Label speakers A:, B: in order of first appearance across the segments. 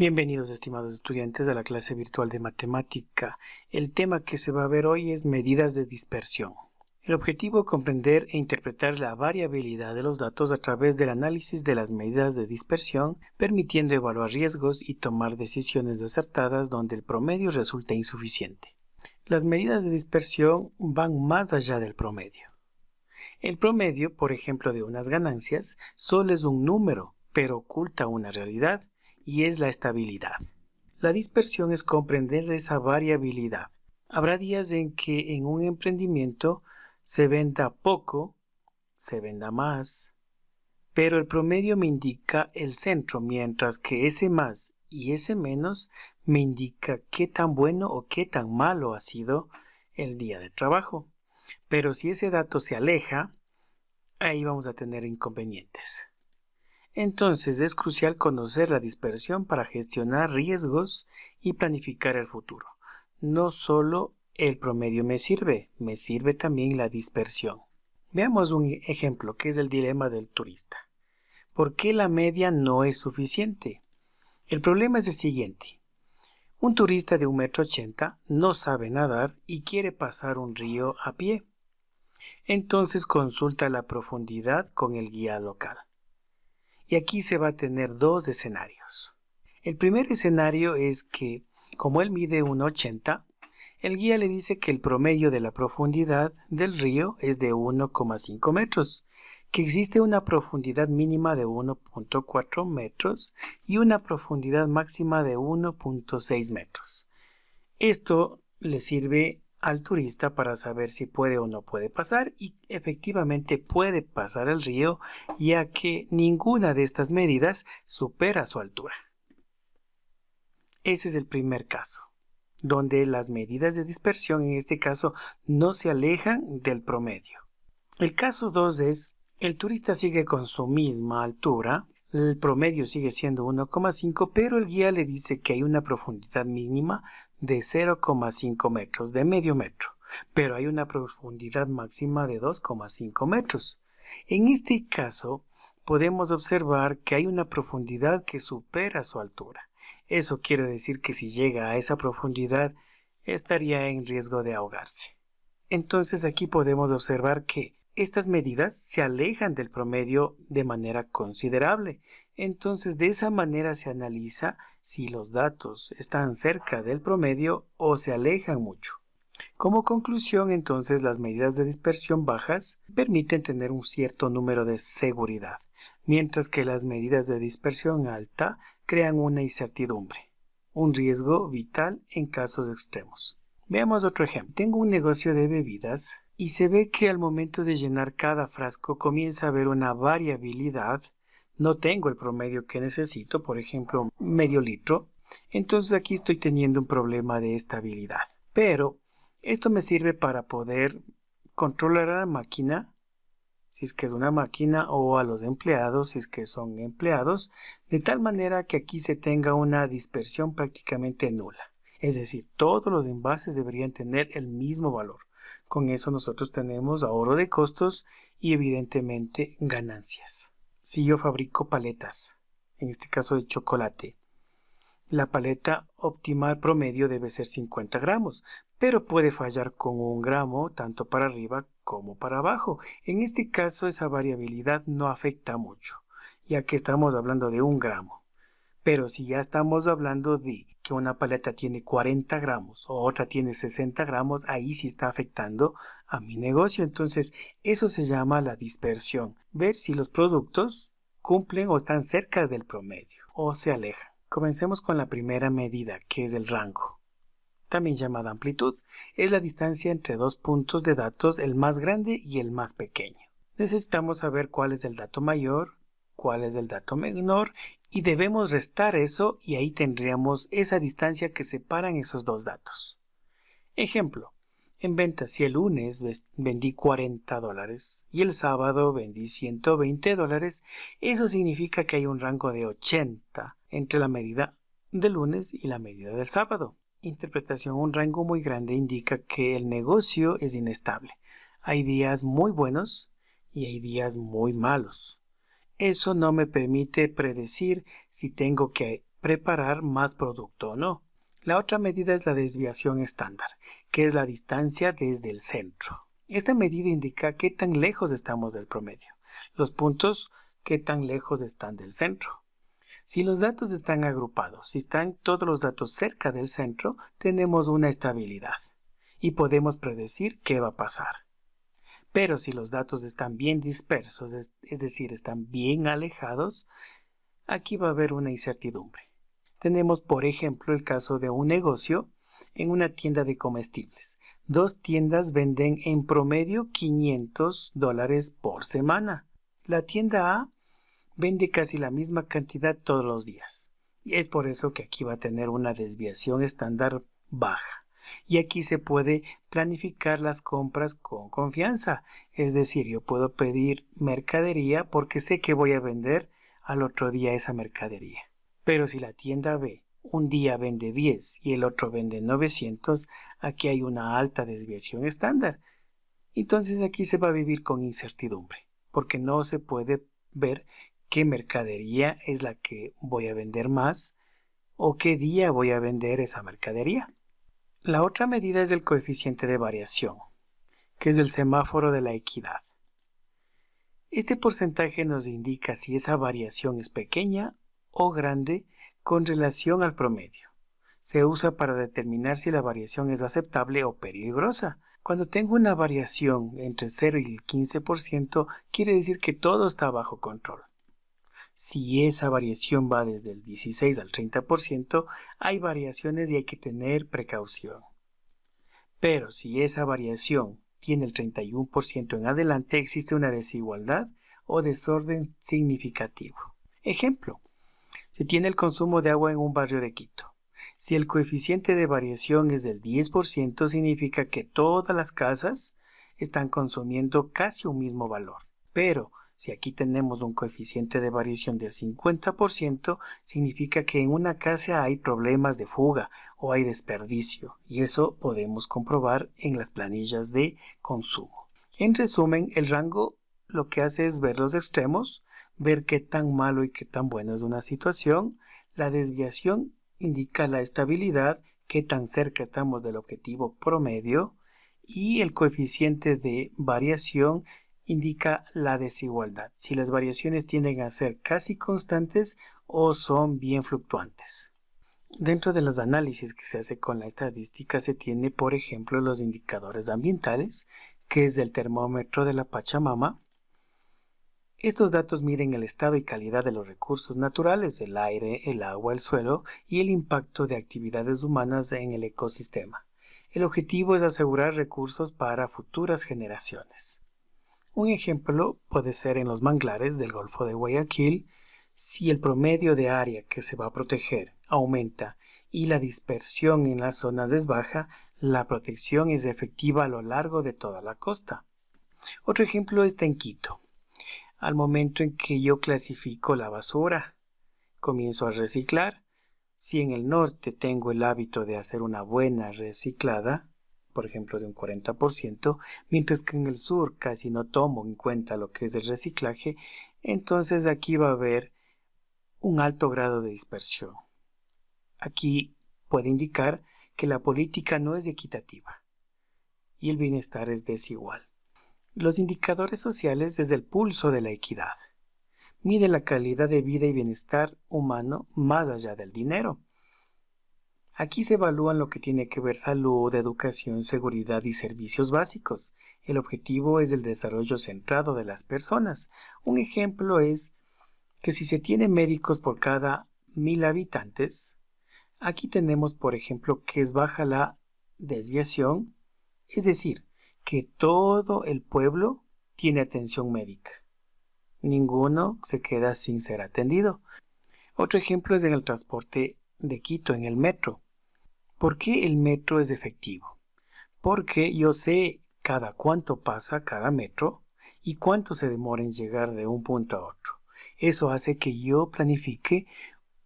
A: Bienvenidos, estimados estudiantes, a la clase virtual de matemática. El tema que se va a ver hoy es medidas de dispersión. El objetivo es comprender e interpretar la variabilidad de los datos a través del análisis de las medidas de dispersión, permitiendo evaluar riesgos y tomar decisiones acertadas donde el promedio resulta insuficiente. Las medidas de dispersión van más allá del promedio. El promedio, por ejemplo, de unas ganancias, solo es un número, pero oculta una realidad, y es la estabilidad. La dispersión es comprender esa variabilidad. Habrá días en que en un emprendimiento se venda poco, se venda más, pero el promedio me indica el centro, mientras que ese más y ese menos me indica qué tan bueno o qué tan malo ha sido el día de trabajo. Pero si ese dato se aleja, ahí vamos a tener inconvenientes. Entonces es crucial conocer la dispersión para gestionar riesgos y planificar el futuro. No solo el promedio me sirve también la dispersión. Veamos un ejemplo que es el dilema del turista. ¿Por qué la media no es suficiente? El problema es el siguiente. Un turista de 1,80 m no sabe nadar y quiere pasar un río a pie. Entonces consulta la profundidad con el guía local. Y aquí se va a tener dos escenarios. El primer escenario es que, como él mide 1,80 m, el guía le dice que el promedio de la profundidad del río es de 1,5 metros, que existe una profundidad mínima de 1,4 metros y una profundidad máxima de 1,6 metros. Esto le sirve al turista para saber si puede o no puede pasar, y efectivamente puede pasar el río, ya que ninguna de estas medidas supera su altura. Ese es el primer caso, donde las medidas de dispersión en este caso no se alejan del promedio. El caso 2 es, el turista sigue con su misma altura, el promedio sigue siendo 1,5, pero el guía le dice que hay una profundidad mínima de 0,5 metros, de medio metro, pero hay una profundidad máxima de 2,5 metros. En este caso, podemos observar que hay una profundidad que supera su altura. Eso quiere decir que si llega a esa profundidad, estaría en riesgo de ahogarse. Entonces aquí podemos observar que estas medidas se alejan del promedio de manera considerable. Entonces de esa manera se analiza si los datos están cerca del promedio o se alejan mucho. Como conclusión, entonces, las medidas de dispersión bajas permiten tener un cierto número de seguridad, mientras que las medidas de dispersión alta crean una incertidumbre, un riesgo vital en casos extremos. Veamos otro ejemplo. Tengo un negocio de bebidas y se ve que al momento de llenar cada frasco comienza a haber una variabilidad. No tengo el promedio que necesito, por ejemplo, medio litro. Entonces aquí estoy teniendo un problema de estabilidad. Pero esto me sirve para poder controlar a la máquina, si es que es una máquina, o a los empleados, si es que son empleados, de tal manera que aquí se tenga una dispersión prácticamente nula. Es decir, todos los envases deberían tener el mismo valor. Con eso nosotros tenemos ahorro de costos y evidentemente ganancias. Si yo fabrico paletas, en este caso de chocolate, la paleta óptima promedio debe ser 50 gramos, pero puede fallar con 1 gramo tanto para arriba como para abajo. En este caso esa variabilidad no afecta mucho, ya que estamos hablando de 1 gramo. Pero si ya estamos hablando de que una paleta tiene 40 gramos o otra tiene 60 gramos, ahí sí está afectando a mi negocio. Entonces, eso se llama la dispersión. Ver si los productos cumplen o están cerca del promedio o se alejan. Comencemos con la primera medida, que es el rango, también llamada amplitud. Es la distancia entre dos puntos de datos, el más grande y el más pequeño. Necesitamos saber cuál es el dato mayor, cuál es el dato menor, y debemos restar eso y ahí tendríamos esa distancia que separan esos dos datos. Ejemplo, en ventas, si el lunes vendí $40 y el sábado vendí $120, eso significa que hay un rango de 80 entre la medida del lunes y la medida del sábado. Interpretación: un rango muy grande indica que el negocio es inestable. Hay días muy buenos y hay días muy malos. Eso no me permite predecir si tengo que preparar más producto o no. La otra medida es la desviación estándar, que es la distancia desde el centro. Esta medida indica qué tan lejos estamos del promedio. Los puntos, qué tan lejos están del centro. Si los datos están agrupados, si están todos los datos cerca del centro, tenemos una estabilidad y podemos predecir qué va a pasar. Pero si los datos están bien dispersos, es decir, están bien alejados, aquí va a haber una incertidumbre. Tenemos, por ejemplo, el caso de un negocio en una tienda de comestibles. Dos tiendas venden en promedio $500 por semana. La tienda A vende casi la misma cantidad todos los días. Y es por eso que aquí va a tener una desviación estándar baja. Y aquí se puede planificar las compras con confianza. Es decir, yo puedo pedir mercadería porque sé que voy a vender al otro día esa mercadería. Pero si la tienda B un día vende 10 y el otro vende 900, aquí hay una alta desviación estándar. Entonces aquí se va a vivir con incertidumbre, porque no se puede ver qué mercadería es la que voy a vender más o qué día voy a vender esa mercadería. La otra medida es el coeficiente de variación, que es el semáforo de la equidad. Este porcentaje nos indica si esa variación es pequeña o grande con relación al promedio. Se usa para determinar si la variación es aceptable o peligrosa. Cuando tengo una variación entre 0 y el 15%, quiere decir que todo está bajo control. Si esa variación va desde el 16 al 30%, hay variaciones y hay que tener precaución. Pero si esa variación tiene el 31% en adelante, existe una desigualdad o desorden significativo. Ejemplo, se tiene el consumo de agua en un barrio de Quito. Si el coeficiente de variación es del 10%, significa que todas las casas están consumiendo casi un mismo valor. Pero si aquí tenemos un coeficiente de variación del 50%, significa que en una casa hay problemas de fuga o hay desperdicio, y eso podemos comprobar en las planillas de consumo. En resumen, el rango lo que hace es ver los extremos, ver qué tan malo y qué tan bueno es una situación. La desviación indica la estabilidad, qué tan cerca estamos del objetivo promedio, y el coeficiente de variación indica la desigualdad, si las variaciones tienden a ser casi constantes o son bien fluctuantes. Dentro de los análisis que se hace con la estadística se tiene, por ejemplo, los indicadores ambientales, que es el termómetro de la Pachamama. Estos datos miden el estado y calidad de los recursos naturales, el aire, el agua, el suelo y el impacto de actividades humanas en el ecosistema. El objetivo es asegurar recursos para futuras generaciones. Un ejemplo puede ser en los manglares del Golfo de Guayaquil. Si el promedio de área que se va a proteger aumenta y la dispersión en las zonas es baja, la protección es efectiva a lo largo de toda la costa. Otro ejemplo está en Quito. Al momento en que yo clasifico la basura, comienzo a reciclar. Si en el norte tengo el hábito de hacer una buena reciclada, por ejemplo de un 40%, mientras que en el sur casi no tomo en cuenta lo que es el reciclaje, entonces aquí va a haber un alto grado de dispersión. Aquí puede indicar que la política no es equitativa y el bienestar es desigual. Los indicadores sociales es el pulso de la equidad. Mide la calidad de vida y bienestar humano más allá del dinero. Aquí se evalúan lo que tiene que ver salud, educación, seguridad y servicios básicos. El objetivo es el desarrollo centrado de las personas. Un ejemplo es que si se tiene médicos por cada 1000 habitantes, aquí tenemos, por ejemplo, que es baja la desviación, es decir, que todo el pueblo tiene atención médica. Ninguno se queda sin ser atendido. Otro ejemplo es en el transporte de Quito, en el metro. ¿Por qué el metro es efectivo? Porque yo sé cada cuánto pasa cada metro y cuánto se demora en llegar de un punto a otro. Eso hace que yo planifique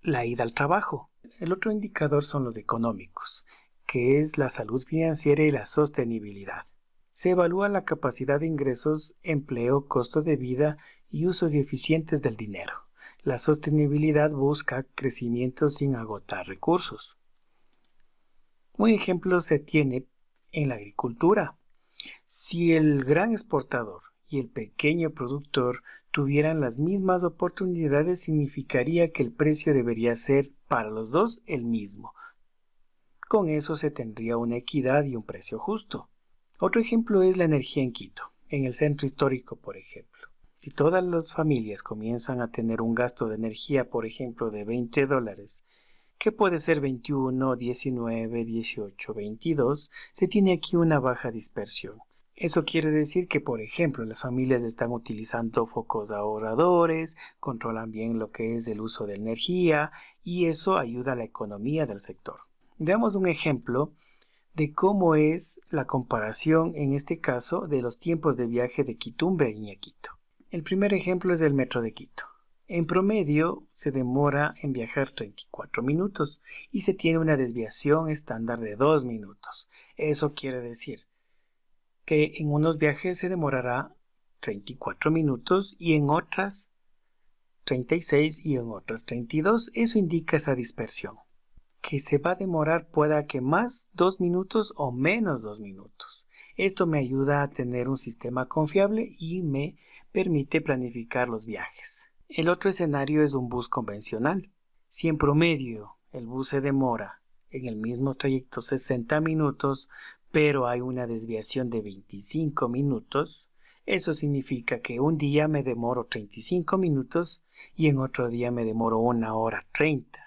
A: la ida al trabajo. El otro indicador son los económicos, que es la salud financiera y la sostenibilidad. Se evalúa la capacidad de ingresos, empleo, costo de vida y usos eficientes del dinero. La sostenibilidad busca crecimiento sin agotar recursos. Un ejemplo se tiene en la agricultura. Si el gran exportador y el pequeño productor tuvieran las mismas oportunidades, significaría que el precio debería ser para los dos el mismo. Con eso se tendría una equidad y un precio justo. Otro ejemplo es la energía en Quito, en el centro histórico, por ejemplo. Si todas las familias comienzan a tener un gasto de energía, por ejemplo, de $20, que puede ser 21, 19, 18, 22, se tiene aquí una baja dispersión. Eso quiere decir que, por ejemplo, las familias están utilizando focos ahorradores, controlan bien lo que es el uso de energía y eso ayuda a la economía del sector. Veamos un ejemplo de cómo es la comparación en este caso de los tiempos de viaje de Quitumbe a Quito. El primer ejemplo es el metro de Quito. En promedio se demora en viajar 34 minutos y se tiene una desviación estándar de 2 minutos. Eso quiere decir que en unos viajes se demorará 34 minutos y en otras 36 y en otras 32. Eso indica esa dispersión. Que se va a demorar pueda que más 2 minutos o menos 2 minutos. Esto me ayuda a tener un sistema confiable y me permite planificar los viajes. El otro escenario es un bus convencional. Si en promedio el bus se demora en el mismo trayecto 60 minutos, pero hay una desviación de 25 minutos, eso significa que un día me demoro 35 minutos y en otro día me demoro 1 hora 30.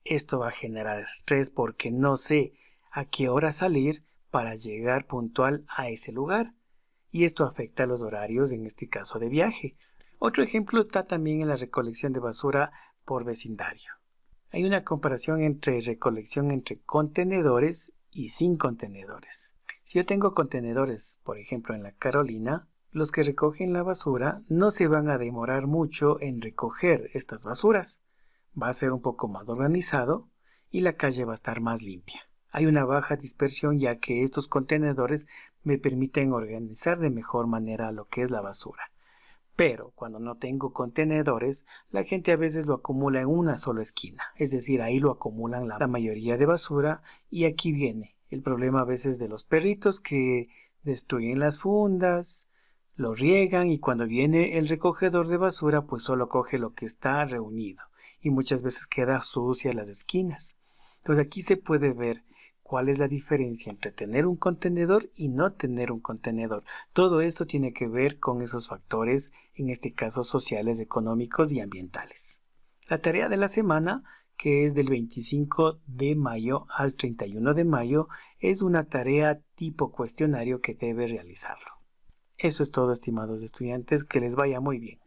A: Esto va a generar estrés porque no sé a qué hora salir para llegar puntual a ese lugar. Y esto afecta a los horarios, en este caso de viaje. Otro ejemplo está también en la recolección de basura por vecindario. Hay una comparación entre recolección entre contenedores y sin contenedores. Si yo tengo contenedores, por ejemplo en la Carolina, los que recogen la basura no se van a demorar mucho en recoger estas basuras. Va a ser un poco más organizado y la calle va a estar más limpia. Hay una baja dispersión ya que estos contenedores me permiten organizar de mejor manera lo que es la basura. Pero cuando no tengo contenedores, la gente a veces lo acumula en una sola esquina. Es decir, ahí lo acumulan la mayoría de basura y aquí viene el problema a veces de los perritos que destruyen las fundas, lo riegan y cuando viene el recogedor de basura pues solo coge lo que está reunido y muchas veces queda sucia las esquinas. Entonces aquí se puede ver cuál es la diferencia entre tener un contenedor y no tener un contenedor. Todo esto tiene que ver con esos factores, en este caso sociales, económicos y ambientales. La tarea de la semana, que es del 25 de mayo al 31 de mayo, es una tarea tipo cuestionario que debe realizarlo. Eso es todo, estimados estudiantes, que les vaya muy bien.